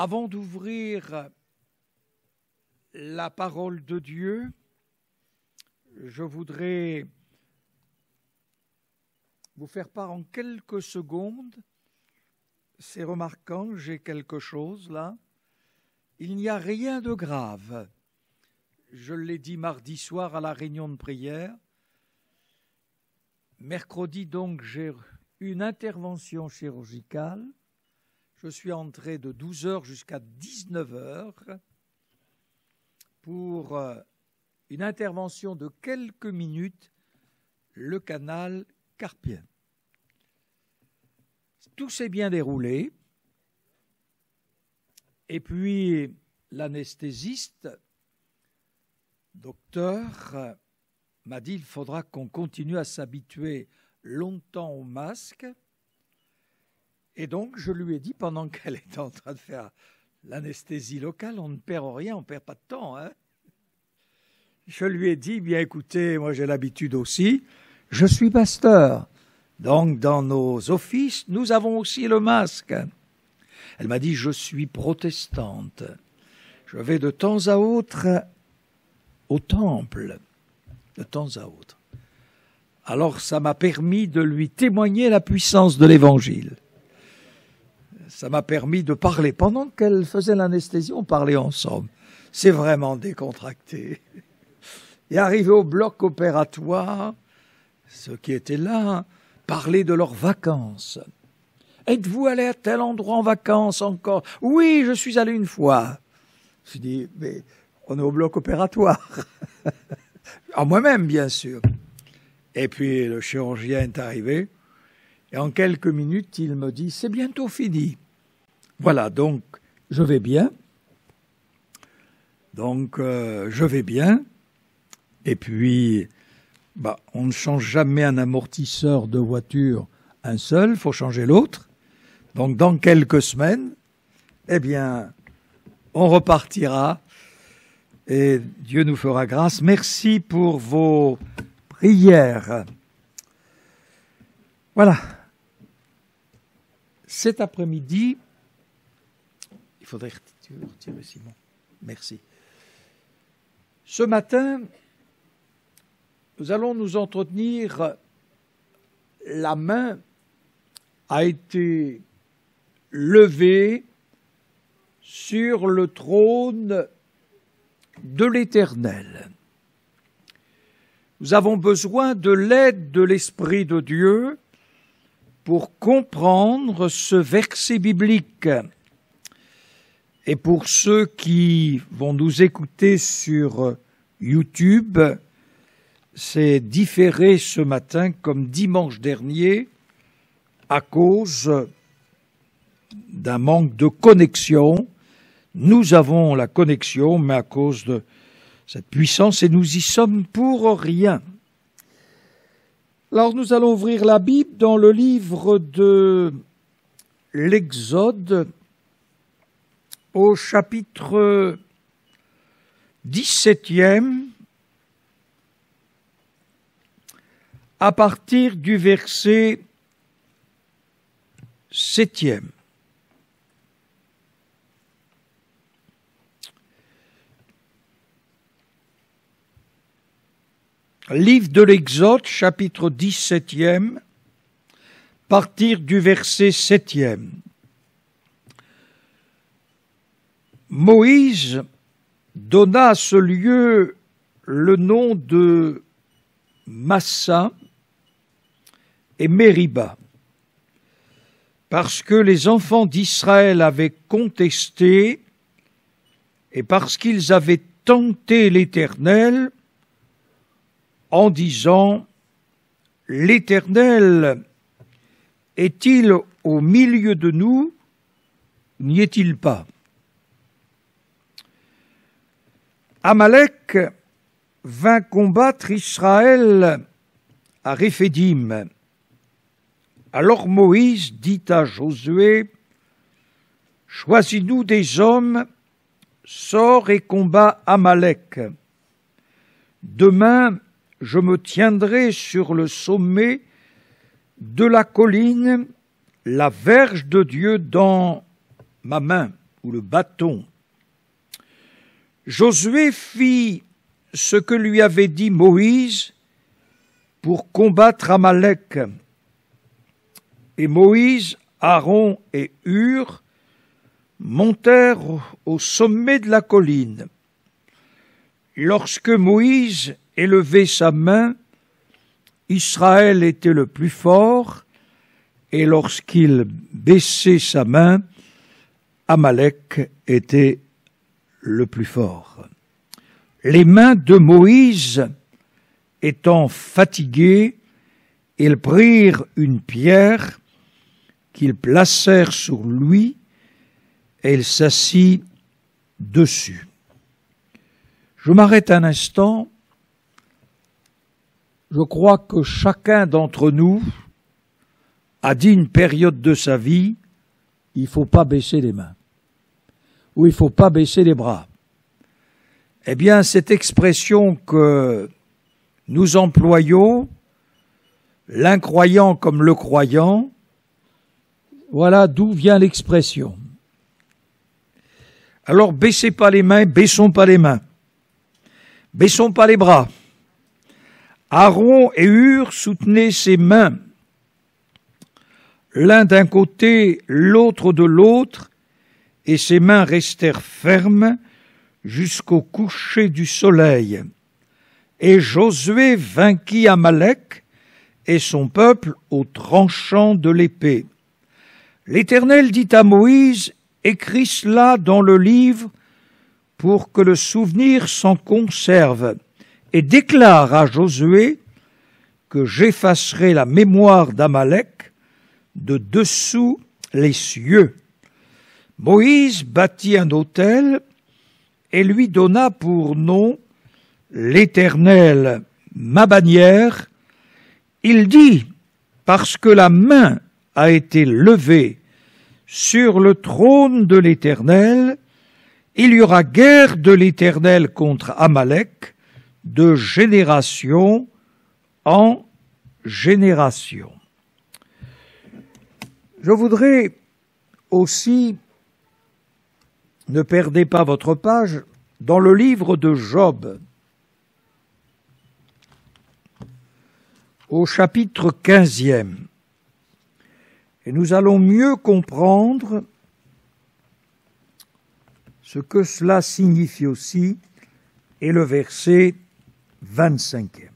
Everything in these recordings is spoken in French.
Avant d'ouvrir la parole de Dieu, je voudrais vous faire part en quelques secondes. C'est remarquant, j'ai quelque chose là. Il n'y a rien de grave. Je l'ai dit mardi soir à la réunion de prière. Mercredi, donc, j'ai une intervention chirurgicale. Je suis entré de 12h jusqu'à 19h pour une intervention de quelques minutes, le canal carpien. Tout s'est bien déroulé. Et puis, l'anesthésiste, docteur, m'a dit qu'il faudra qu'on continue à s'habituer longtemps au masque. Et donc, je lui ai dit, pendant qu'elle était en train de faire l'anesthésie locale, on ne perd rien, on ne perd pas de temps. Hein. Je lui ai dit, bien écoutez, moi j'ai l'habitude aussi, je suis pasteur. Donc, dans nos offices, nous avons aussi le masque. Elle m'a dit, je suis protestante. Je vais de temps à autre au temple, de temps à autre. Alors, ça m'a permis de lui témoigner la puissance de l'Évangile. Ça m'a permis de parler. Pendant qu'elle faisait l'anesthésie, on parlait ensemble. C'est vraiment décontracté. Et arrivé au bloc opératoire, ceux qui étaient là parlaient de leurs vacances. Êtes-vous allé à tel endroit en vacances encore? Oui, je suis allé une fois. Je dis, mais on est au bloc opératoire. À moi-même, bien sûr. Et puis le chirurgien est arrivé. Et en quelques minutes, il me dit, c'est bientôt fini. Voilà, donc, je vais bien. Donc, je vais bien. Et puis, on ne change jamais un amortisseur de voiture un seul, il faut changer l'autre. Donc, dans quelques semaines, eh bien, on repartira et Dieu nous fera grâce. Merci pour vos prières. Voilà. Cet après-midi, il faudrait retirer Simon. Merci. Ce matin, nous allons nous entretenir. La main a été levée sur le trône de l'Éternel. Nous avons besoin de l'aide de l'Esprit de Dieu pour comprendre ce verset biblique. Et pour ceux qui vont nous écouter sur YouTube, c'est différé ce matin comme dimanche dernier à cause d'un manque de connexion. Nous avons la connexion, mais à cause de cette puissance, et nous y sommes pour rien. Alors nous allons ouvrir la Bible dans le livre de l'Exode, au chapitre 17e, à partir du verset 7e. Livre de l'Exode, chapitre 17e, partir du verset 7e. Moïse donna à ce lieu le nom de Massa et Mériba, parce que les enfants d'Israël avaient contesté et parce qu'ils avaient tenté l'Éternel en disant « L'Éternel est-il au milieu de nous, n'y est-il pas ?» Amalek vint combattre Israël à Réphidim. Alors Moïse dit à Josué, « Choisis-nous des hommes, sors et combat Amalek. Demain, je me tiendrai sur le sommet de la colline, la verge de Dieu dans ma main. ou le bâton. Josué fit ce que lui avait dit Moïse pour combattre Amalek. Et Moïse, Aaron et Hur montèrent au sommet de la colline. Lorsque Moïse élevait sa main, Israël était le plus fort, et lorsqu'il baissait sa main, Amalek était le plus fort. Les mains de Moïse étant fatiguées, ils prirent une pierre qu'ils placèrent sur lui, et il s'assit dessus. Je m'arrête un instant. Je crois que chacun d'entre nous a dit une période de sa vie, il ne faut pas baisser les mains, ou il ne faut pas baisser les bras. Eh bien, cette expression que nous employons, l'incroyant comme le croyant, voilà d'où vient l'expression. Alors, baissez pas les mains, baissons pas les mains. Baissons pas les bras. Aaron et Hur soutenaient ses mains, l'un d'un côté, l'autre de l'autre, et ses mains restèrent fermes jusqu'au coucher du soleil. Et Josué vainquit Amalek et son peuple au tranchant de l'épée. L'Éternel dit à Moïse, écris cela dans le livre pour que le souvenir s'en conserve, et déclare à Josué que j'effacerai la mémoire d'Amalek de dessous les cieux. Moïse bâtit un autel et lui donna pour nom l'Éternel, ma bannière. Il dit, parce que la main a été levée sur le trône de l'Éternel, il y aura guerre de l'Éternel contre Amalek de génération en génération. Je voudrais aussi, ne perdez pas votre page, dans le livre de Job, au chapitre 15e, et nous allons mieux comprendre ce que cela signifie aussi, et le verset 25e.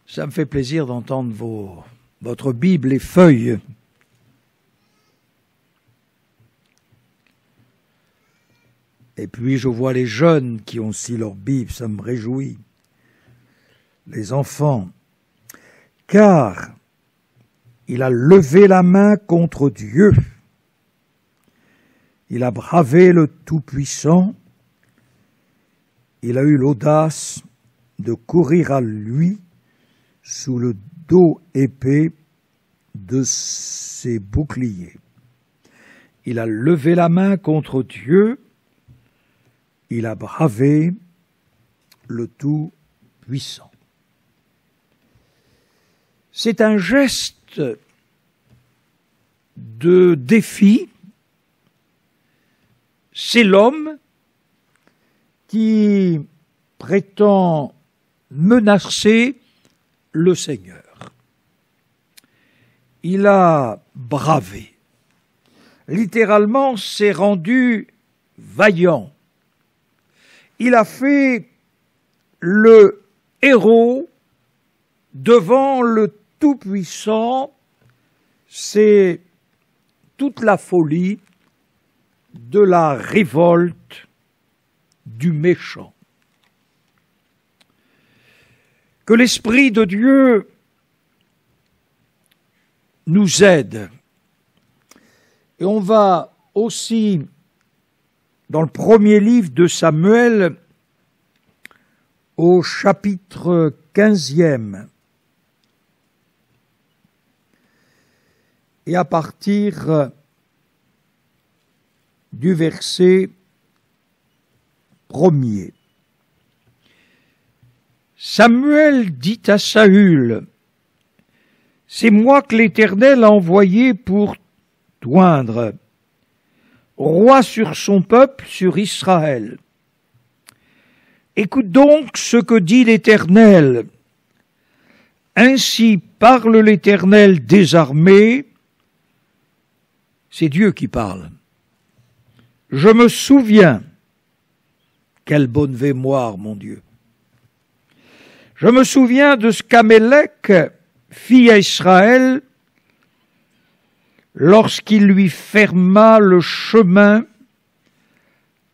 Ça me fait plaisir d'entendre votre Bible et feuilles. Et puis je vois les jeunes qui ont aussi leur Bible, ça me réjouit. Les enfants. Car il a levé la main contre Dieu. Il a bravé le Tout-Puissant. Il a eu l'audace de courir à lui sous le dos épais de ses boucliers. Il a levé la main contre Dieu. Il a bravé le Tout-Puissant. C'est un geste de défi. C'est l'homme qui prétend menacer le Seigneur. Il a bravé. Littéralement, s'est rendu vaillant. Il a fait le héros devant le Tout-Puissant. C'est toute la folie de la révolte du méchant. Que l'Esprit de Dieu nous aide. Et on va aussi, dans le premier livre de Samuel, au chapitre 15e, et à partir du verset 1er. Samuel dit à Saül, « C'est moi que l'Éternel a envoyé pour t'oindre, roi sur son peuple, sur Israël. Écoute donc ce que dit l'Éternel. Ainsi parle l'Éternel des armées. » C'est Dieu qui parle. « Je me souviens. » Quelle bonne mémoire, mon Dieu. « Je me souviens de ce qu'Amélec fit à Israël lorsqu'il lui ferma le chemin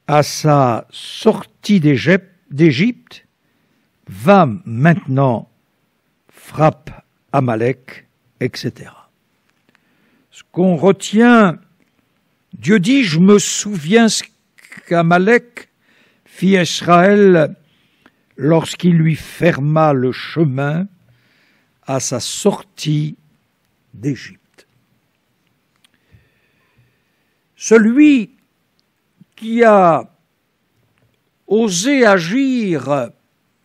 à sa sortie d'Égypte. Va maintenant, frappe Amalek, etc. » Ce qu'on retient, Dieu dit, je me souviens ce qu'Amalek fit à Israël lorsqu'il lui ferma le chemin à sa sortie d'Égypte. Celui qui a osé agir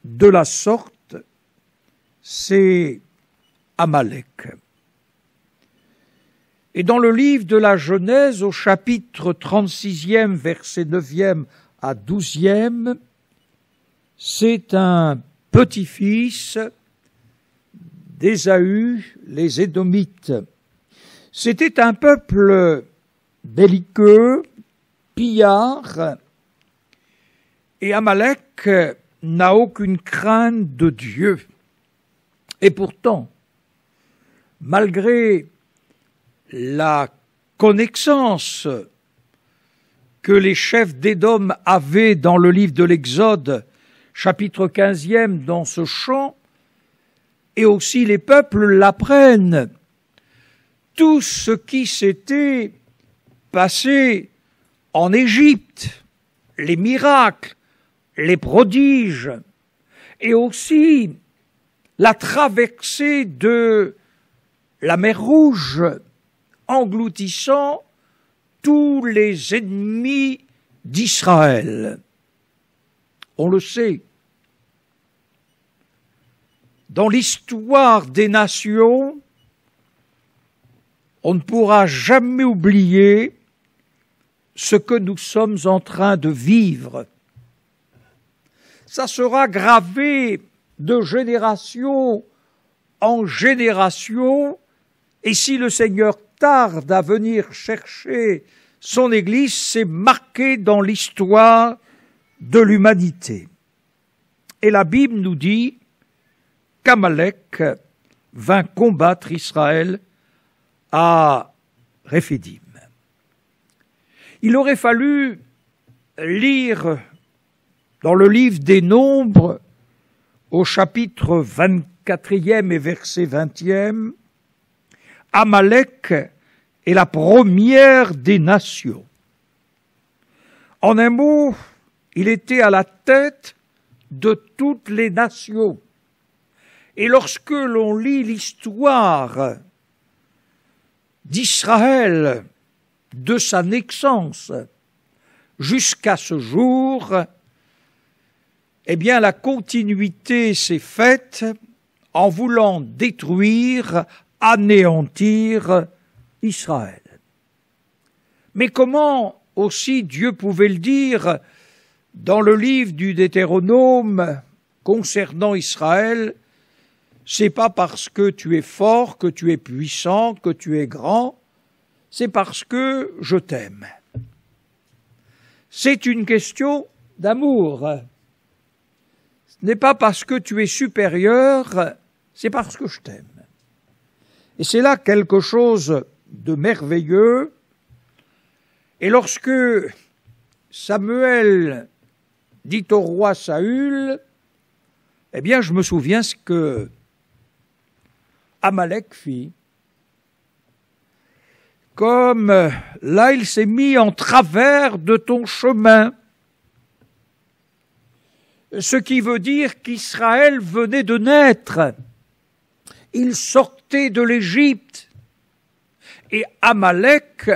de la sorte, c'est Amalek. Et dans le livre de la Genèse, au chapitre 36e, versets 9e à 12e, c'est un petit-fils d'Ésaü, les Édomites. C'était un peuple belliqueux, pillard, et Amalek n'a aucune crainte de Dieu. Et pourtant, malgré la connaissance que les chefs d'Édom avaient dans le livre de l'Exode, chapitre 15e, dans ce chant, et aussi les peuples l'apprennent. Tout ce qui s'était passé en Égypte, les miracles, les prodiges, et aussi la traversée de la mer Rouge, engloutissant tous les ennemis d'Israël. On le sait. Dans l'histoire des nations, on ne pourra jamais oublier ce que nous sommes en train de vivre. Ça sera gravé de génération en génération, et si le Seigneur tarde à venir chercher son Église, c'est marqué dans l'histoire de l'humanité. Et la Bible nous dit qu'Amalek vint combattre Israël à Réphidim. Il aurait fallu lire dans le livre des Nombres, au chapitre 24e et verset 20e, Amalek est la première des nations. En un mot, il était à la tête de toutes les nations. Et lorsque l'on lit l'histoire d'Israël, de sa naissance jusqu'à ce jour, eh bien la continuité s'est faite en voulant détruire, anéantir Israël. Mais comment aussi Dieu pouvait le dire dans le livre du Deutéronome concernant Israël? C'est pas parce que tu es fort, que tu es puissant, que tu es grand, c'est parce que je t'aime. C'est une question d'amour. Ce n'est pas parce que tu es supérieur, c'est parce que je t'aime. Et c'est là quelque chose de merveilleux. Et lorsque Samuel dit au roi Saül, eh bien je me souviens ce que Amalek fit. Comme là il s'est mis en travers de ton chemin, ce qui veut dire qu'Israël venait de naître. Il sortait de l'Égypte. Et Amalek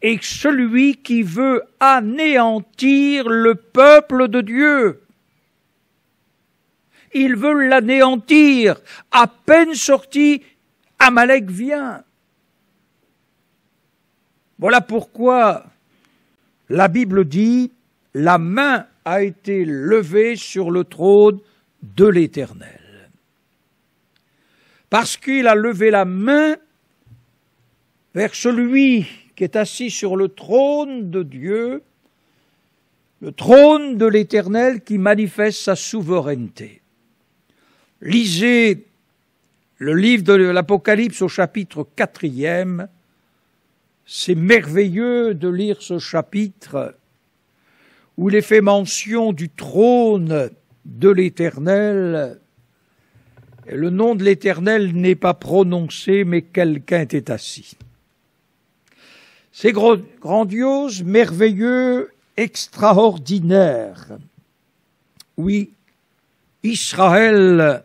est celui qui veut anéantir le peuple de Dieu. Ils veulent l'anéantir. À peine sorti, Amalek vient. Voilà pourquoi la Bible dit « La main a été levée sur le trône de l'Éternel. » Parce qu'il a levé la main vers celui qui est assis sur le trône de Dieu, le trône de l'Éternel qui manifeste sa souveraineté. Lisez le livre de l'Apocalypse au chapitre 4e. C'est merveilleux de lire ce chapitre où il est fait mention du trône de l'Éternel. Et le nom de l'Éternel n'est pas prononcé, mais quelqu'un était assis. C'est grandiose, merveilleux, extraordinaire. Oui, Israël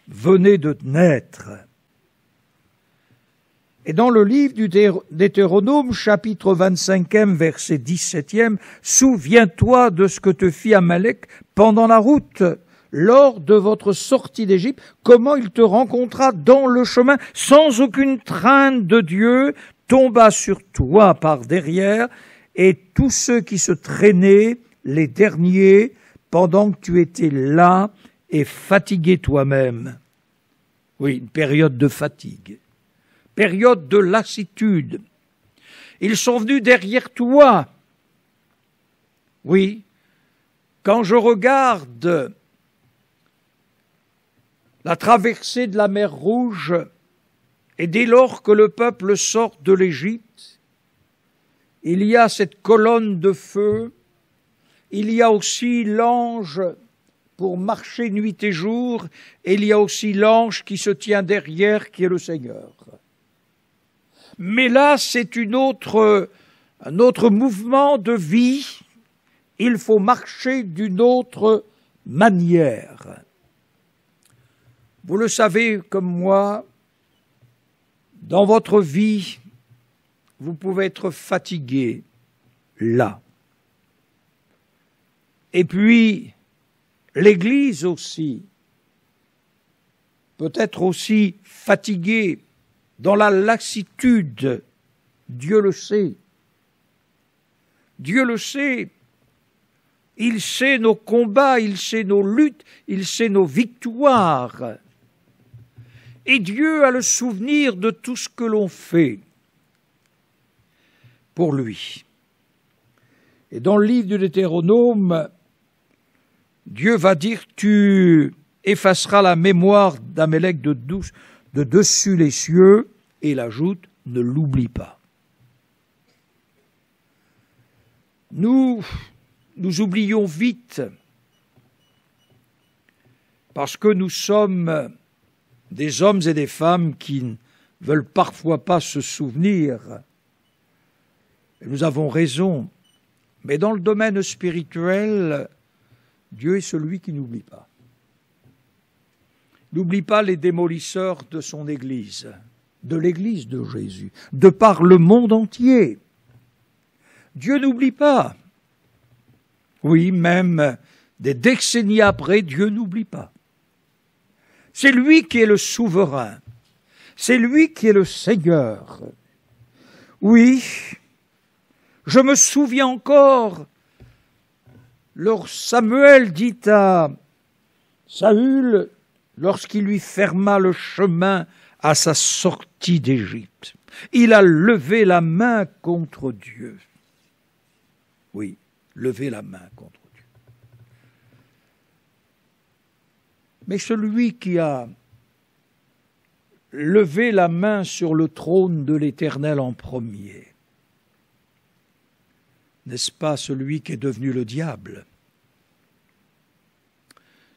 venait de naître. Et dans le livre du Deutéronome, chapitre 25e, verset 17e, « Souviens-toi de ce que te fit Amalek pendant la route, lors de votre sortie d'Égypte, comment il te rencontra dans le chemin, sans aucune crainte de Dieu, tomba sur toi par derrière, et tous ceux qui se traînaient, les derniers, pendant que tu étais là, et fatigué toi-même. » Oui, une période de fatigue. Période de lassitude. Ils sont venus derrière toi. Oui, quand je regarde la traversée de la mer Rouge, et dès lors que le peuple sort de l'Égypte, il y a cette colonne de feu, il y a aussi l'ange pour marcher nuit et jour, et il y a aussi l'ange qui se tient derrière, qui est le Seigneur. Mais là, c'est un autre mouvement de vie. Il faut marcher d'une autre manière. Vous le savez comme moi, dans votre vie, vous pouvez être fatigué là. Et puis, l'Église aussi peut être aussi fatiguée dans la lassitude. Dieu le sait. Dieu le sait. Il sait nos combats, il sait nos luttes, il sait nos victoires. Et Dieu a le souvenir de tout ce que l'on fait pour lui. Et dans le livre de Deutéronome, Dieu va dire « Tu effaceras la mémoire d'Amalek de dessus les cieux » et il ajoute « Ne l'oublie pas ». Nous oublions vite parce que nous sommes des hommes et des femmes qui ne veulent parfois pas se souvenir. Et nous avons raison, mais dans le domaine spirituel, Dieu est celui qui n'oublie pas. N'oublie pas les démolisseurs de son Église, de l'Église de Jésus, de par le monde entier. Dieu n'oublie pas. Oui, même des décennies après, Dieu n'oublie pas. C'est lui qui est le souverain. C'est lui qui est le Seigneur. Oui, je me souviens encore, Samuel dit à Saül, lorsqu'il lui ferma le chemin à sa sortie d'Égypte, il a levé la main contre Dieu. Oui, levé la main contre Dieu. Mais celui qui a levé la main sur le trône de l'Éternel en premier, n'est-ce pas celui qui est devenu le diable?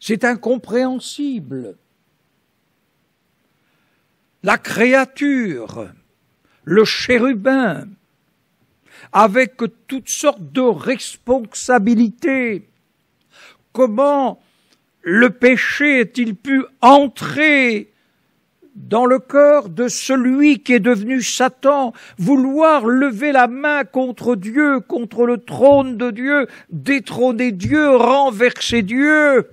C'est incompréhensible. La créature, le chérubin, avec toutes sortes de responsabilités. Comment le péché est-il pu entrer dans le cœur de celui qui est devenu Satan, vouloir lever la main contre Dieu, contre le trône de Dieu, détrôner Dieu, renverser Dieu?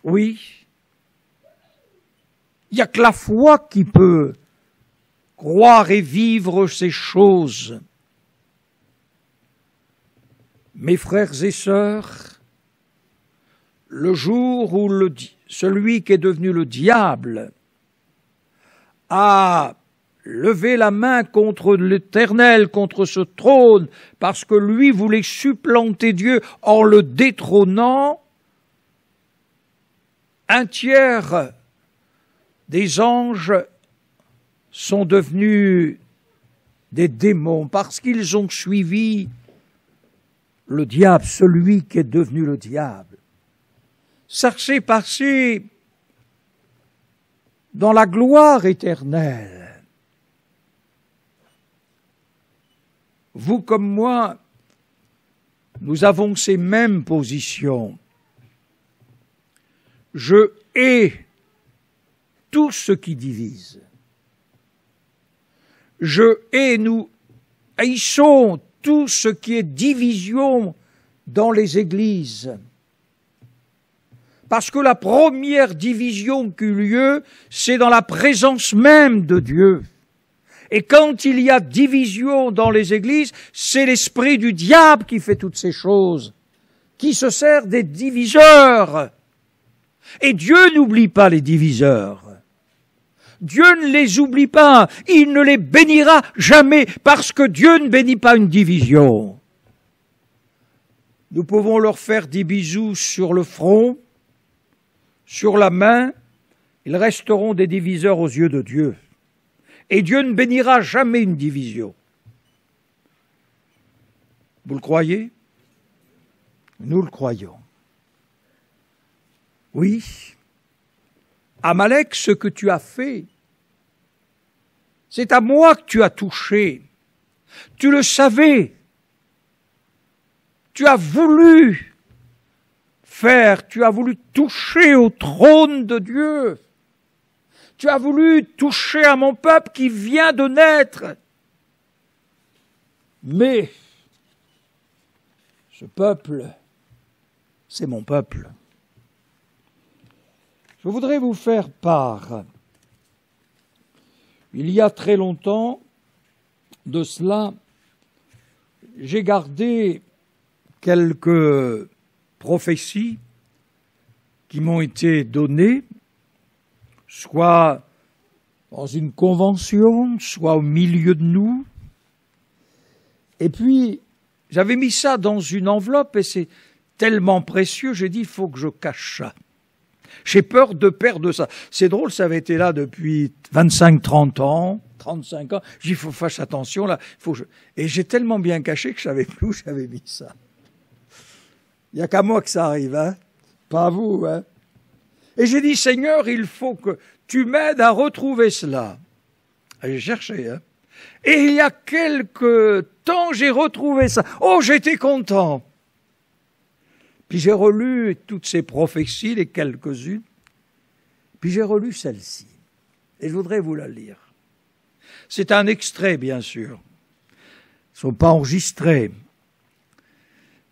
Oui, il n'y a que la foi qui peut croire et vivre ces choses. Mes frères et sœurs, le jour où celui qui est devenu le diable a levé la main contre l'Éternel, contre ce trône, parce que lui voulait supplanter Dieu en le détrônant, un tiers des anges sont devenus des démons parce qu'ils ont suivi le diable, celui qui est devenu le diable. Ça s'est passé dans la gloire éternelle. Vous comme moi, nous avons ces mêmes positions. Je hais tout ce qui divise. Nous haïssons tout ce qui est division dans les églises. Parce que la première division qui eut lieu, c'est dans la présence même de Dieu. Et quand il y a division dans les églises, c'est l'esprit du diable qui fait toutes ces choses, qui se sert des diviseurs. Et Dieu n'oublie pas les diviseurs. Dieu ne les oublie pas, il ne les bénira jamais, parce que Dieu ne bénit pas une division. Nous pouvons leur faire des bisous sur le front, sur la main, ils resteront des diviseurs aux yeux de Dieu. Et Dieu ne bénira jamais une division. Vous le croyez? Nous le croyons. Oui. Amalek, ce que tu as fait, c'est à moi que tu as touché. Tu le savais. Tu as voulu tu as voulu toucher au trône de Dieu. Tu as voulu toucher à mon peuple qui vient de naître. Mais ce peuple, c'est mon peuple. Je voudrais vous faire part, il y a très longtemps de cela, j'ai gardé quelques prophéties qui m'ont été données, soit dans une convention, soit au milieu de nous. Et puis, j'avais mis ça dans une enveloppe et c'est tellement précieux, j'ai dit, il faut que je cache ça. J'ai peur de perdre ça. C'est drôle, ça avait été là depuis 25, 30 ans, 35 ans. J'ai dit, il faut que je fasse attention là. Et j'ai tellement bien caché que je savais plus où j'avais mis ça. Il n'y a qu'à moi que ça arrive, hein? Pas à vous, hein? Et j'ai dit, Seigneur, il faut que tu m'aides à retrouver cela. Et j'ai cherché, hein? Et il y a quelque temps, j'ai retrouvé ça. Oh, j'étais content. Puis j'ai relu toutes ces prophéties, les quelques-unes. Puis j'ai relu celle-ci. Et je voudrais vous la lire. C'est un extrait, bien sûr. Ils ne sont pas enregistrés.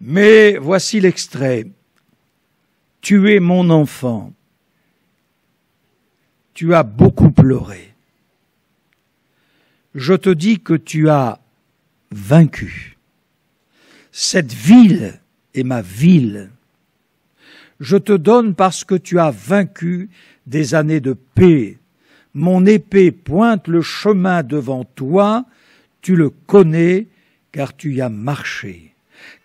Mais voici l'extrait. Tu es mon enfant. Tu as beaucoup pleuré. Je te dis que tu as vaincu. Cette ville est ma ville. Je te donne parce que tu as vaincu des années de paix. Mon épée pointe le chemin devant toi. Tu le connais car tu y as marché.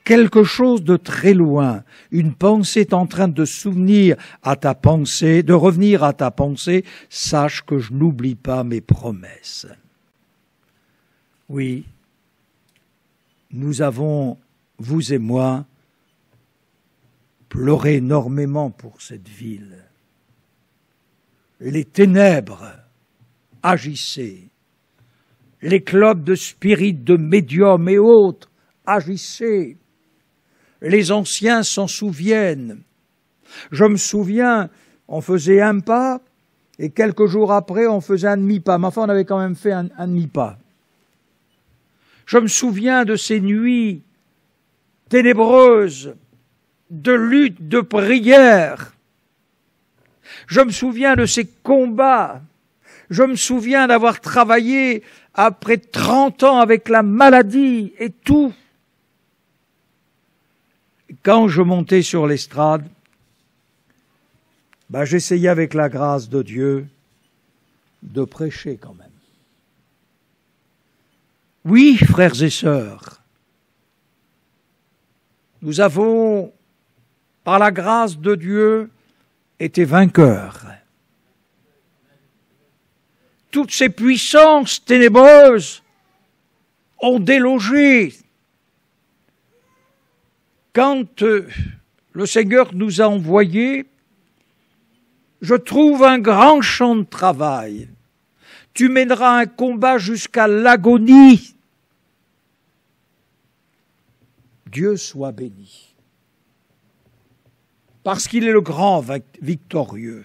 Quelque chose de très loin, une pensée est en train de souvenir à ta pensée, de revenir à ta pensée, sache que je n'oublie pas mes promesses. Oui, nous avons, vous et moi, pleuré énormément pour cette ville. Les ténèbres agissaient, les clubs de spirites, de médiums et autres agissaient. Les anciens s'en souviennent. Je me souviens, on faisait un pas, et quelques jours après, on faisait un demi-pas. Mais enfin, on avait quand même fait un demi-pas. Je me souviens de ces nuits ténébreuses, de lutte, de prière. Je me souviens de ces combats. Je me souviens d'avoir travaillé après 30 ans avec la maladie et tout. Quand je montais sur l'estrade, j'essayais avec la grâce de Dieu de prêcher quand même. Oui, frères et sœurs, nous avons, par la grâce de Dieu, été vainqueurs. Toutes ces puissances ténébreuses ont délogé. Quand le Seigneur nous a envoyés, je trouve un grand champ de travail. Tu mèneras un combat jusqu'à l'agonie. Dieu soit béni. Parce qu'il est le grand victorieux.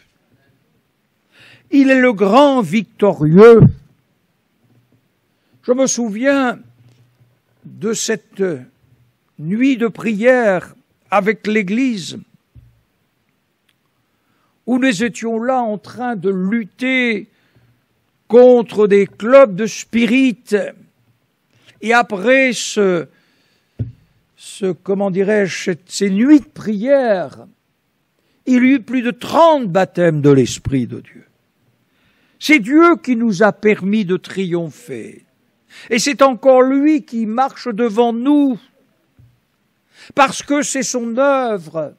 Il est le grand victorieux. Je me souviens de cette nuit de prière avec l'Église, où nous étions là en train de lutter contre des clubs de spirites. Et après ces nuits de prière, il y eut plus de 30 baptêmes de l'Esprit de Dieu. C'est Dieu qui nous a permis de triompher. Et c'est encore lui qui marche devant nous, parce que c'est son œuvre.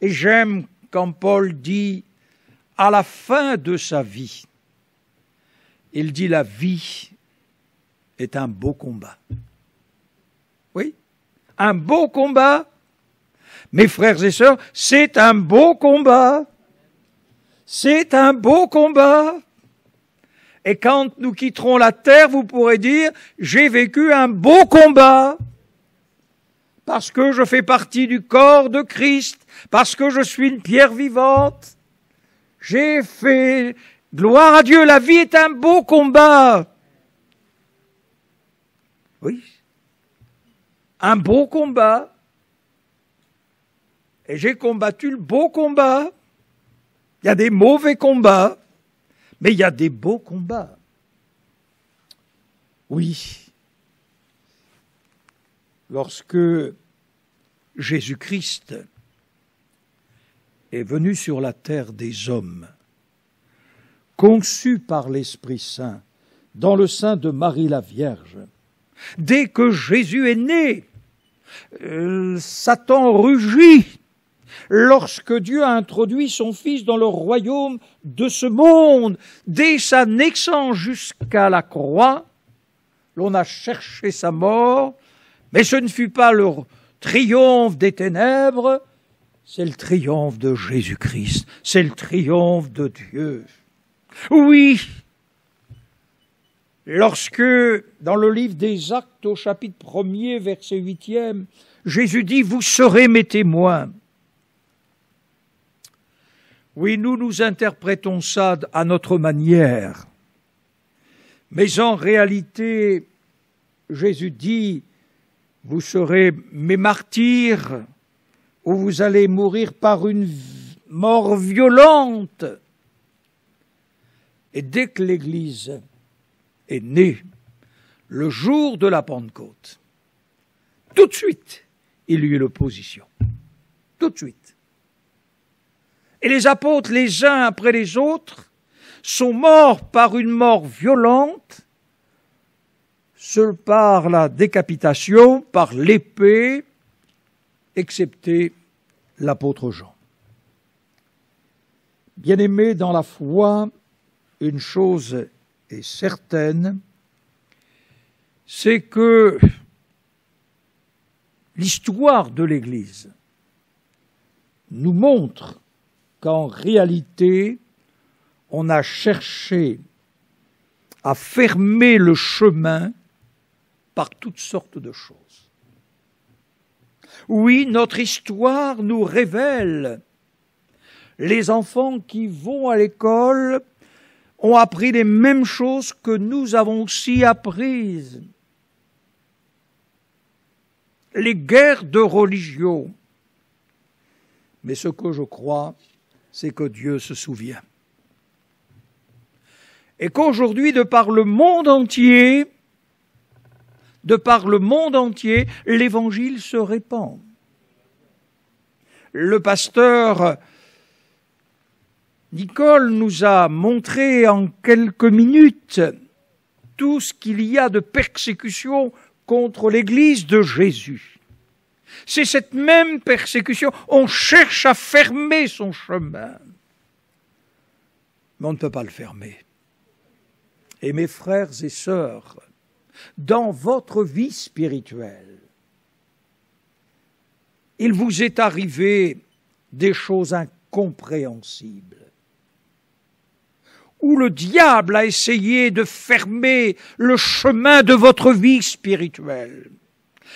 Et j'aime quand Paul dit, à la fin de sa vie, il dit la vie est un beau combat. Oui, un beau combat. Mes frères et sœurs, c'est un beau combat. C'est un beau combat. Et quand nous quitterons la terre, vous pourrez dire, j'ai vécu un beau combat. Parce que je fais partie du corps de Christ, parce que je suis une pierre vivante. J'ai fait, gloire à Dieu, la vie est un beau combat. Oui, un beau combat. Et j'ai combattu le beau combat. Il y a des mauvais combats, mais il y a des beaux combats. Oui. Lorsque Jésus-Christ est venu sur la terre des hommes, conçu par l'Esprit Saint, dans le sein de Marie la Vierge, dès que Jésus est né, Satan rugit lorsque Dieu a introduit son Fils dans le royaume de ce monde. Dès sa naissance jusqu'à la croix, l'on a cherché sa mort, mais ce ne fut pas le triomphe des ténèbres, c'est le triomphe de Jésus-Christ, c'est le triomphe de Dieu. Oui, lorsque, dans le livre des Actes, au chapitre 1er, verset 8e, Jésus dit « Vous serez mes témoins ». Oui, nous interprétons ça à notre manière. Mais en réalité, Jésus dit, vous serez mes martyrs, ou vous allez mourir par une mort violente. Et dès que l'Église est née, le jour de la Pentecôte, tout de suite, il y eut l'opposition. Tout de suite. Et les apôtres, les uns après les autres, sont morts par une mort violente, seul par la décapitation, par l'épée, excepté l'apôtre Jean. Bien-aimés dans la foi, une chose est certaine, c'est que l'histoire de l'Église nous montre qu'en réalité, on a cherché à fermer le chemin par toutes sortes de choses. Oui, notre histoire nous révèle les enfants qui vont à l'école ont appris les mêmes choses que nous avons aussi apprises. Les guerres de religion. Mais ce que je crois, c'est que Dieu se souvient. Et qu'aujourd'hui, de par le monde entier, l'Évangile se répand. Le pasteur Nicole nous a montré en quelques minutes tout ce qu'il y a de persécution contre l'Église de Jésus. C'est cette même persécution. On cherche à fermer son chemin. Mais on ne peut pas le fermer. Et mes frères et sœurs, dans votre vie spirituelle, il vous est arrivé des choses incompréhensibles, où le diable a essayé de fermer le chemin de votre vie spirituelle,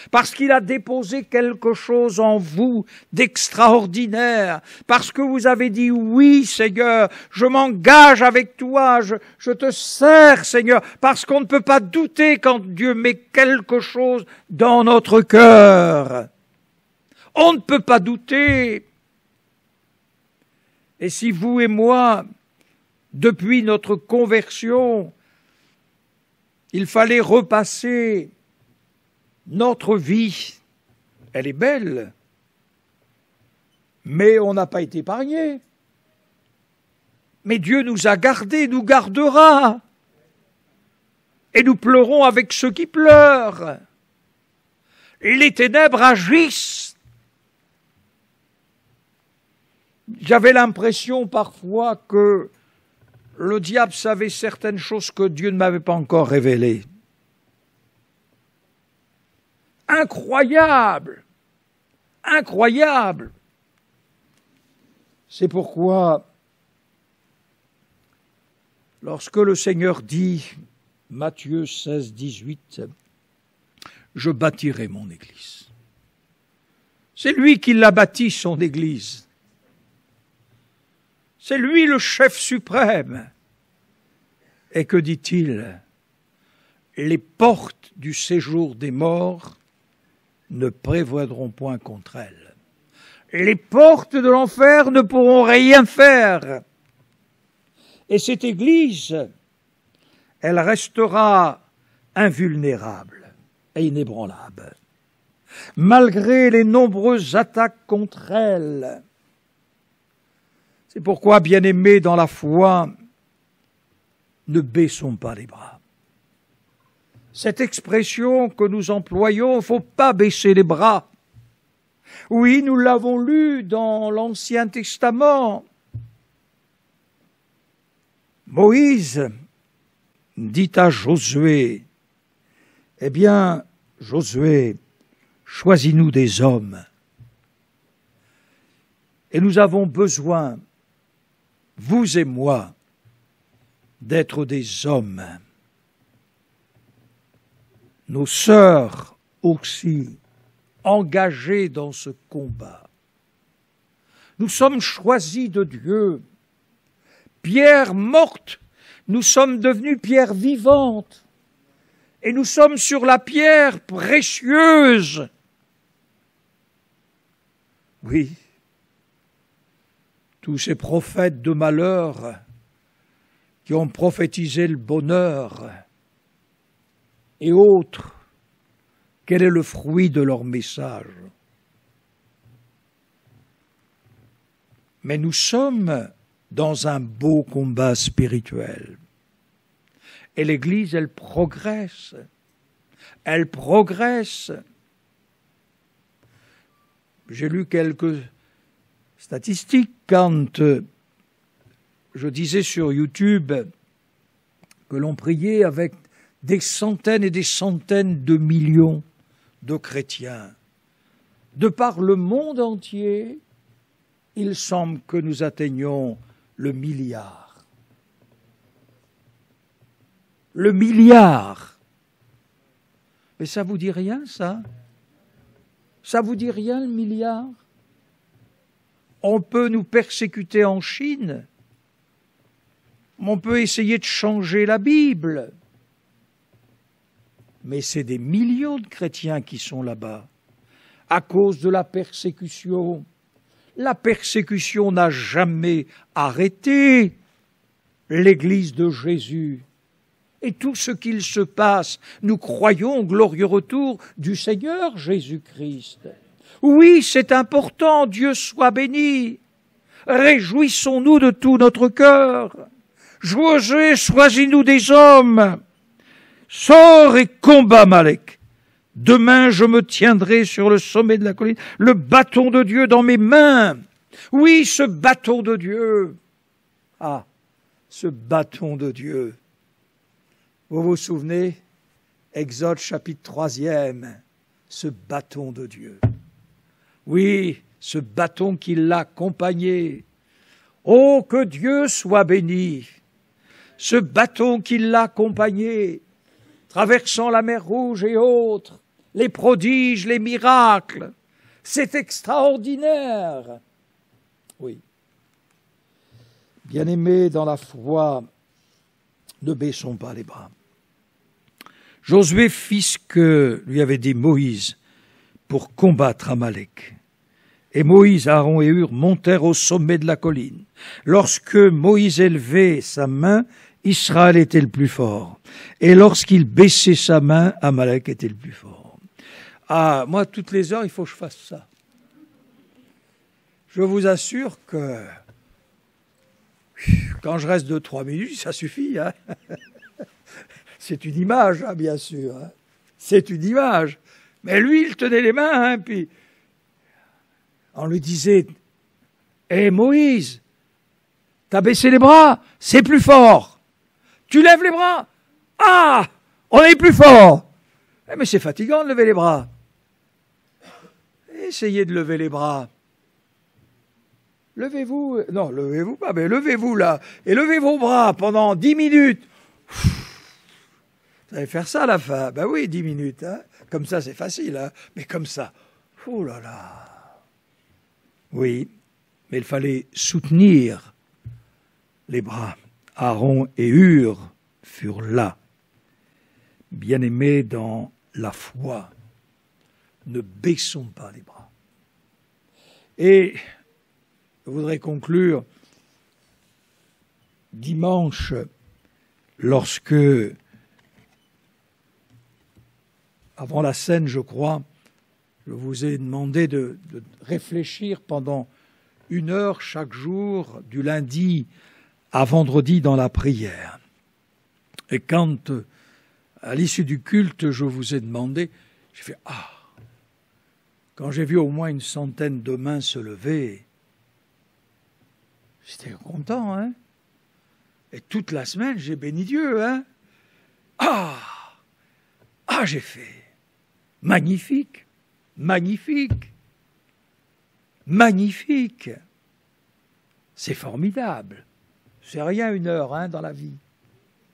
parce qu'il a déposé quelque chose en vous d'extraordinaire, parce que vous avez dit « Oui, Seigneur, je m'engage avec toi, je te sers, Seigneur », parce qu'on ne peut pas douter quand Dieu met quelque chose dans notre cœur. On ne peut pas douter. Et si vous et moi, depuis notre conversion, il fallait repasser notre vie, elle est belle, mais on n'a pas été épargnés. Mais Dieu nous a gardés, nous gardera. Et nous pleurons avec ceux qui pleurent. Les ténèbres agissent. J'avais l'impression parfois que le diable savait certaines choses que Dieu ne m'avait pas encore révélées. Incroyable! Incroyable! C'est pourquoi, lorsque le Seigneur dit, Matthieu 16, 18, « Je bâtirai mon Église ». C'est lui qui l'a bâti, son Église. C'est lui le chef suprême. Et que dit-il? Les portes du séjour des morts ne prévaudront point contre elle. Les portes de l'enfer ne pourront rien faire. Et cette Église, elle restera invulnérable et inébranlable, malgré les nombreuses attaques contre elle. C'est pourquoi, bien-aimés dans la foi, ne baissons pas les bras. Cette expression que nous employons, il ne faut pas baisser les bras. Oui, nous l'avons lu dans l'Ancien Testament. Moïse dit à Josué, « Eh bien, Josué, choisis-nous des hommes. » Et nous avons besoin, vous et moi, d'être des hommes. Nos sœurs aussi, engagées dans ce combat. Nous sommes choisis de Dieu. Pierre morte, nous sommes devenus pierre vivante. Et nous sommes sur la pierre précieuse. Oui, tous ces prophètes de malheur qui ont prophétisé le bonheur et autres, quel est le fruit de leur message? Mais nous sommes dans un beau combat spirituel. Et l'Église, elle progresse. Elle progresse. J'ai lu quelques statistiques quand je disais sur YouTube que l'on priait avec des centaines et des centaines de millions de chrétiens. De par le monde entier, il semble que nous atteignions le milliard. Le milliard. Mais ça vous dit rien, ça? Ça vous dit rien, le milliard? On peut nous persécuter en Chine. On peut essayer de changer la Bible. Mais c'est des millions de chrétiens qui sont là-bas, à cause de la persécution. La persécution n'a jamais arrêté l'Église de Jésus. Et tout ce qu'il se passe, nous croyons au glorieux retour du Seigneur Jésus-Christ. Oui, c'est important, Dieu soit béni. Réjouissons-nous de tout notre cœur. Josué, choisis-nous des hommes. Sors et combat Amalek. Demain, je me tiendrai sur le sommet de la colline, le bâton de Dieu dans mes mains. Oui, ce bâton de Dieu. Ah, ce bâton de Dieu. Vous vous souvenez, Exode chapitre 3e, ce bâton de Dieu. Oui, ce bâton qui l'a accompagné. Oh, que Dieu soit béni. Ce bâton qui l'a accompagné, traversant la mer Rouge et autres, les prodiges, les miracles. C'est extraordinaire. Oui. Bien-aimés dans la foi, ne baissons pas les bras. Josué fit ce que lui avait dit Moïse pour combattre Amalek. Et Moïse, Aaron et Hur montèrent au sommet de la colline. Lorsque Moïse élevait sa main, Israël était le plus fort. Et lorsqu'il baissait sa main, Amalek était le plus fort. Ah, moi, toutes les heures, il faut que je fasse ça. Je vous assure que quand je reste 2-3 minutes, ça suffit. Hein. C'est une image, hein, bien sûr. Hein. C'est une image. Mais lui, il tenait les mains, hein, puis on lui disait « Hé Moïse, t'as baissé les bras, c'est plus fort. Tu lèves les bras, ah, on est plus fort. » Mais c'est fatigant de lever les bras. Essayez de lever les bras. Levez-vous, non, levez-vous pas, mais levez-vous là, et levez vos bras pendant 10 minutes. Vous allez faire ça à la fin. Ben oui, 10 minutes. Hein. Comme ça, c'est facile. Hein. Mais comme ça, oh là là. Oui, mais il fallait soutenir les bras. Aaron et Hur furent là. Bien-aimés dans la foi, ne baissons pas les bras. Et je voudrais conclure dimanche, lorsque, avant la scène, je crois, je vous ai demandé de réfléchir pendant 1 heure chaque jour, du lundi à vendredi dans la prière. Et quand, à l'issue du culte, je vous ai demandé, j'ai fait « Ah !» Quand j'ai vu au moins 100 de mains se lever, j'étais content, hein. Et toute la semaine, j'ai béni Dieu, hein. Ah, j'ai fait. Magnifique, magnifique, magnifique. C'est formidable. C'est rien 1 heure, hein, dans la vie.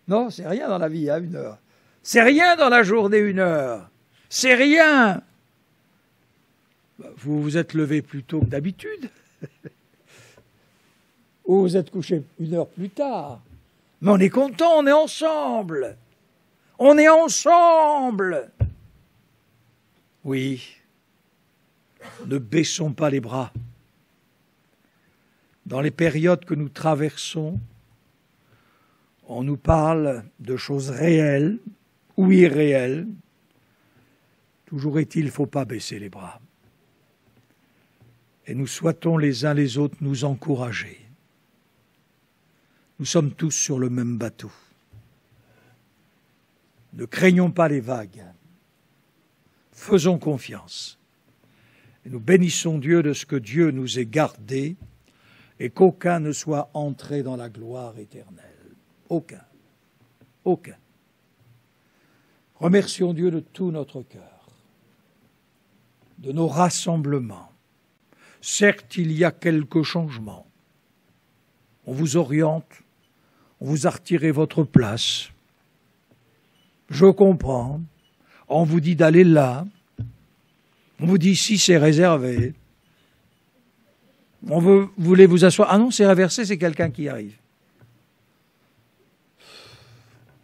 Non, c'est rien dans la vie, hein, 1 heure. C'est rien dans la journée, 1 heure. C'est rien. Vous vous êtes levé plus tôt que d'habitude. Ou vous êtes couché 1 heure plus tard. Mais on est content, on est ensemble. On est ensemble. Oui, ne baissons pas les bras. Dans les périodes que nous traversons, on nous parle de choses réelles ou irréelles. Toujours est-il, il ne faut pas baisser les bras. Et nous souhaitons les uns les autres nous encourager. Nous sommes tous sur le même bateau. Ne craignons pas les vagues. Faisons confiance. Et nous bénissons Dieu de ce que Dieu nous ait gardés et qu'aucun ne soit entré dans la gloire éternelle. Aucun. Aucun. Remercions Dieu de tout notre cœur, de nos rassemblements. Certes, il y a quelques changements. On vous oriente, on vous a retiré votre place. Je comprends. On vous dit d'aller là. On vous dit ici, c'est réservé. Vous voulez vous asseoir. Ah non, c'est inversé, c'est quelqu'un qui arrive.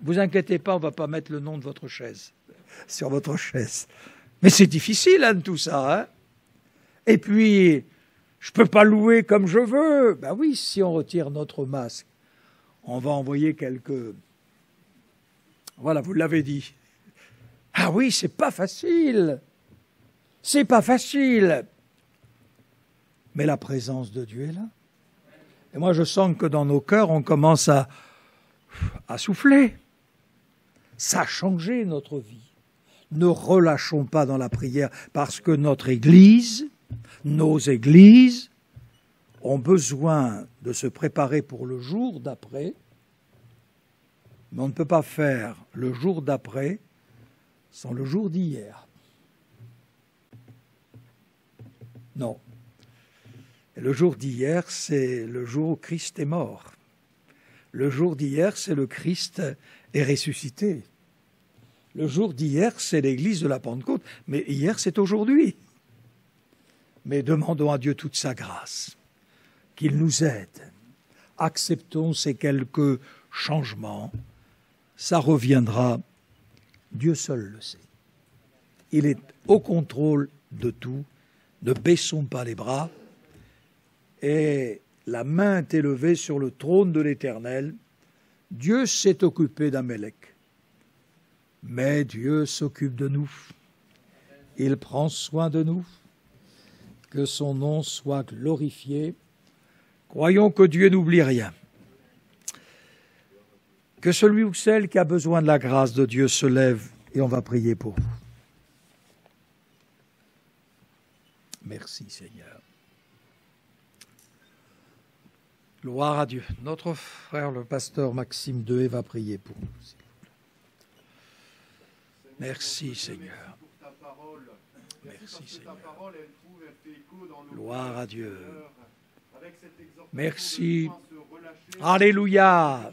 Vous inquiétez pas, on ne va pas mettre le nom de votre chaise sur votre chaise. Mais c'est difficile, hein, tout ça. Hein. Et puis, Je ne peux pas louer comme je veux. Ben oui, si on retire notre masque, on va envoyer quelques... Voilà, vous l'avez dit. Ah oui, c'est pas facile. C'est pas facile. Mais la présence de Dieu est là. Et moi, je sens que dans nos cœurs, on commence à souffler. Ça a changé notre vie. Ne relâchons pas dans la prière parce que notre Église, nos églises, ont besoin de se préparer pour le jour d'après. Mais on ne peut pas faire le jour d'après sans le jour d'hier. Non. Et le jour d'hier, c'est le jour où Christ est mort. Le jour d'hier, c'est le Christ est ressuscité. Le jour d'hier, c'est l'église de la Pentecôte. Mais hier, c'est aujourd'hui. Mais demandons à Dieu toute sa grâce, qu'il nous aide. Acceptons ces quelques changements. Ça reviendra. Dieu seul le sait. Il est au contrôle de tout. Ne baissons pas les bras. Et la main est élevée sur le trône de l'Éternel. Dieu s'est occupé d'Amélec. Mais Dieu s'occupe de nous. Il prend soin de nous. Que son nom soit glorifié. Croyons que Dieu n'oublie rien. Que celui ou celle qui a besoin de la grâce de Dieu se lève et on va prier pour vous. Merci Seigneur. Gloire à Dieu. Notre frère le pasteur Maxime Dehaye va prier pour nous. Merci Seigneur. Merci Seigneur. Gloire à Dieu. Merci. Alléluia.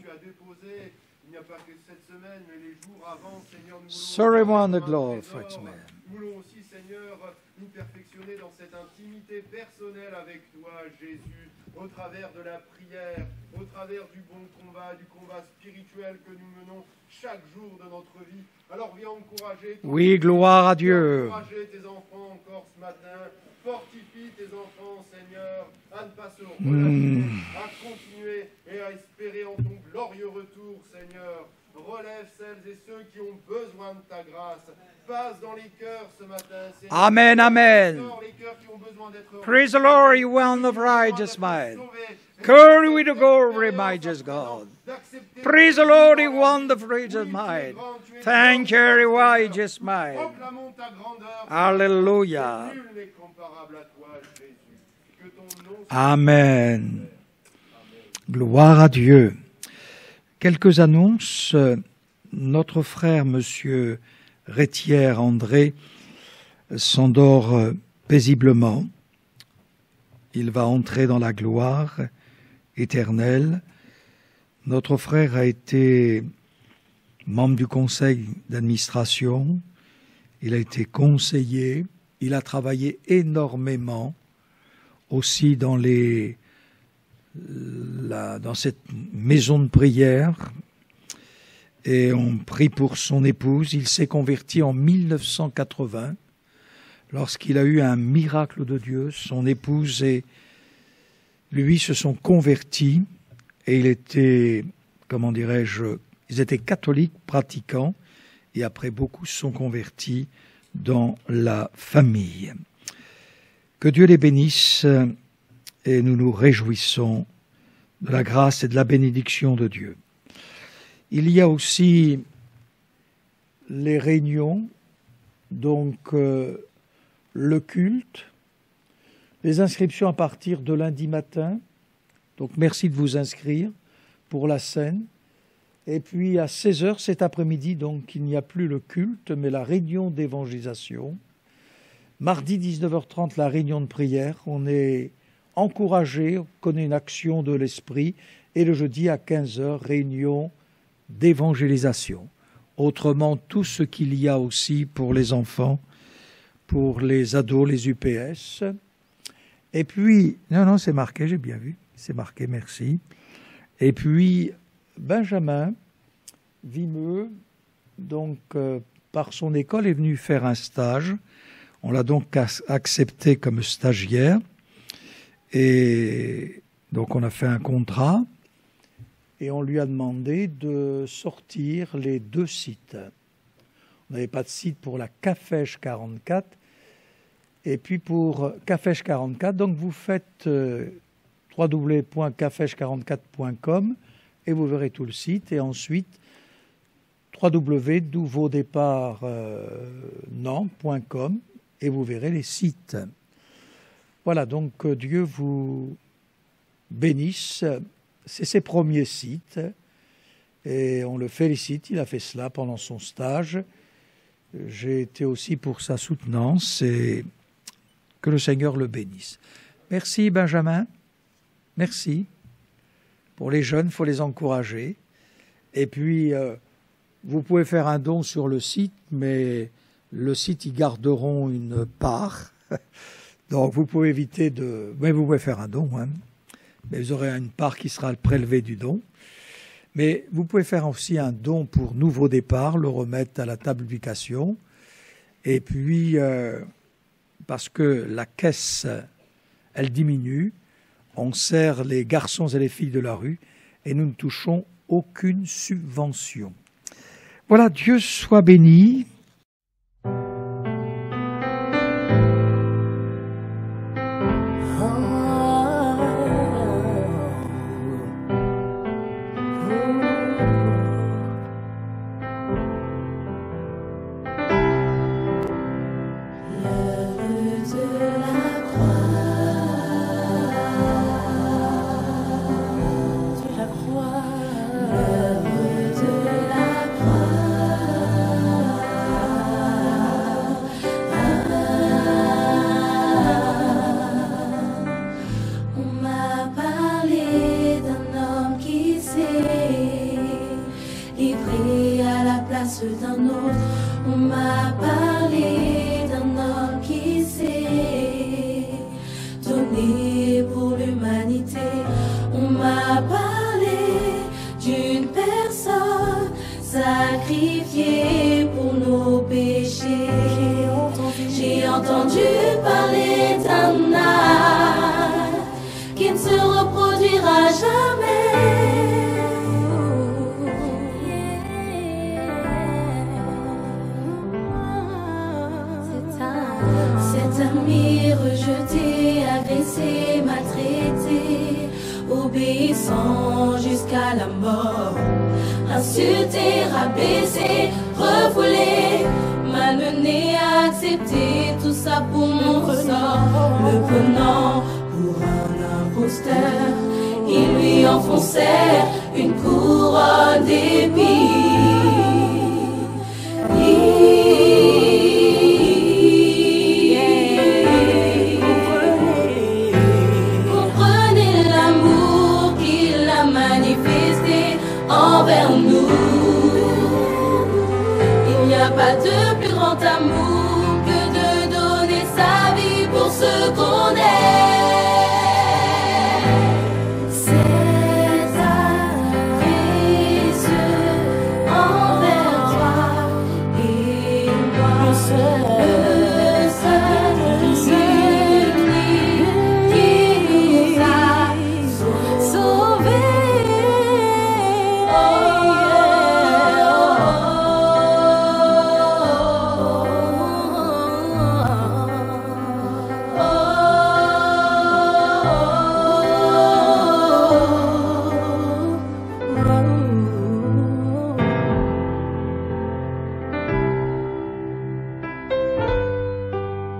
Serve the glory, Nous voulons aussi, Seigneur, nous perfectionner dans cette intimité personnelle avec toi, Jésus, au travers de la prière, au travers du bon combat, du combat spirituel que nous menons chaque jour de notre vie. Alors viens encourager. Oui, gloire à Dieu. Encourager tes enfants encore ce matin. Fortifie tes enfants, Seigneur, à ne pas se relâcher, à continuer et à espérer en ton glorieux retour, Seigneur. Relève celles et ceux qui ont besoin de ta grâce. Passe dans les cœurs ce matin, Seigneur. Amen, amen. Les cœurs qui ont besoin d'être Praise the Lord, you one of righteous mind. Glory with the glory, my just God. Praise the Lord, you one of righteous mind. Thank you, righteous mind. Proclamons ta grandeur. Alléluia. Nul n'est comparable à toi, Jésus. Que ton nom Amen. Gloire à Dieu. Quelques annonces. Notre frère, monsieur Rétière André, s'endort paisiblement. Il va entrer dans la gloire éternelle. Notre frère a été membre du conseil d'administration. Il a été conseiller. Il a travaillé énormément aussi dans cette maison de prière. Et on prie pour son épouse. Il s'est converti en 1980 lorsqu'il a eu un miracle de Dieu. Son épouse et lui se sont convertis et il était, comment dirais-je, ils étaient catholiques pratiquants et après beaucoup se sont convertis dans la famille. Que Dieu les bénisse et nous nous réjouissons de la grâce et de la bénédiction de Dieu. Il y a aussi les réunions, donc le culte, les inscriptions à partir de lundi matin. Donc merci de vous inscrire pour la scène. Et puis à 16h cet après-midi, donc il n'y a plus le culte, mais la réunion d'évangélisation. Mardi 19h30, la réunion de prière. On est encouragé, on connaît une action de l'esprit. Et le jeudi à 15h, réunion d'évangélisation. Autrement, tout ce qu'il y a aussi pour les enfants, pour les ados, les UPS. Et puis, non, c'est marqué, j'ai bien vu, c'est marqué, merci. Et puis, Benjamin Vimeux, donc, par son école, est venu faire un stage. On l'a donc accepté comme stagiaire. Et donc on a fait un contrat et on lui a demandé de sortir les 2 sites. On n'avait pas de site pour la Cafèche 44. Et puis pour Cafèche 44, donc vous faites www.cafèche44.com et vous verrez tout le site. Et ensuite, www.nouveaudépart.nantes.com et vous verrez les sites. Voilà, donc que Dieu vous bénisse. C'est ses premiers sites et on le félicite. Il a fait cela pendant son stage. J'ai été aussi pour sa soutenance et que le Seigneur le bénisse. Merci Benjamin. Merci. Pour les jeunes, il faut les encourager. Et puis, vous pouvez faire un don sur le site, mais le site, ils garderont une part. Donc, vous pouvez éviter de... Mais vous pouvez faire un don, hein. Mais vous aurez une part qui sera prélevée du don. Mais vous pouvez faire aussi un don pour Nouveau Départ, le remettre à la table d'ubication. Et puis, parce que la caisse, elle diminue, on sert les garçons et les filles de la rue et nous ne touchons aucune subvention. Voilà, Dieu soit béni. D'un autre, on m'a parlé d'un homme qui s'est donné pour l'humanité. On m'a parlé d'une personne sacrifiée pour nos péchés. J'ai entendu parler d'un âme qui ne se reproduira jamais. Rejeté, agressé, maltraité, obéissant jusqu'à la mort, insulté, rabaissé, refoulé, malmené, accepté, tout ça pour mon ressort, le prenant pour un imposteur, il lui enfonçait une couronne d'épines. Envers nous, il n'y a pas de plus grand amour que de donner sa vie pour ce qu'on est. C'est précieux envers toi et moi, le seul unique qui nous a sauvés.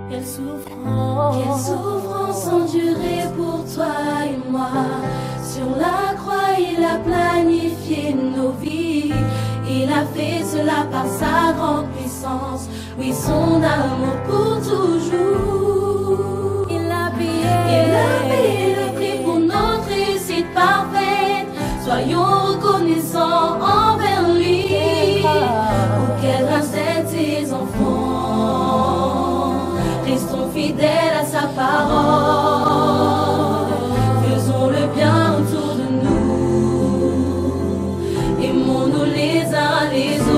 Quelle souffrance endurée pour toi et moi. Sur la croix, il a planifié nos vies. Il a fait cela par sa grande puissance. Oui, son amour pour toujours. Il a payé le prix pour notre réussite parfaite. Soyons reconnaissants envers lui. Pour qu'elle rachète ses enfants. Restons fidèles à sa parole. Faisons le bien autour de nous. Aimons-nous les uns les autres.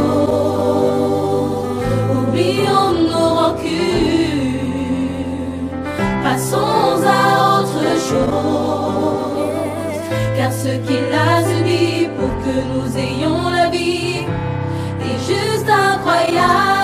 'Oublions nos rancunes. faire ce qu'il a subi pour que nous ayons la vie. Et juste incroyable.